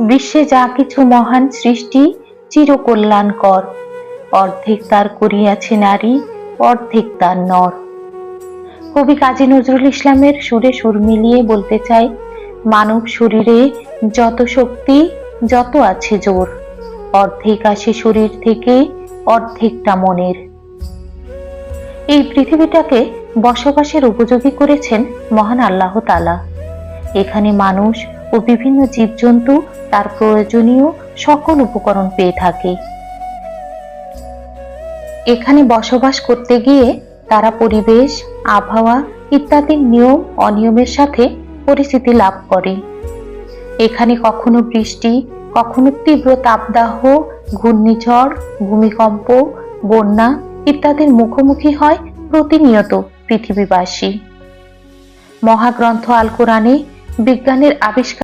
বিশ্বে যা কিছু মহান সৃষ্টি চিরকল্যাণকর, অর্ধেক তার করিয়াছে নারী, অর্ধেক তার নর। কবি কাজী নজরুল ইসলামের সুরে সুর মিলিয়ে বলতে চাই, মানব শরীরে যত শক্তি, যত আছে জোর, অর্ধেক আসে শরীর থেকে, অর্ধেকটা মনের। এই পৃথিবীটাকে বসবাসের উপযোগী করেছেন মহান আল্লাহ তাআলা। এখানে মানুষ ও বিভিন্ন জীবজন্তু তার প্রয়োজনীয় সকল উপকরণ পেয়ে থাকে। এখানে বসবাস করতে গিয়ে তারা পরিবেশ, আবহাওয়া ইত্যাদি নিয়ম অনিয়মের সাথে পরিচিতি লাভ করে। এখানে কখনো বৃষ্টি, কখনো তীব্র তাপদাহ, ঘূর্ণিঝড়, ভূমিকম্প, বন্যা ইত্যাদির মুখোমুখি হয় প্রতিনিয়ত পৃথিবীবাসী। মহাগ্রন্থ আল কোরআনে বিজ্ঞানের আবিষ্কার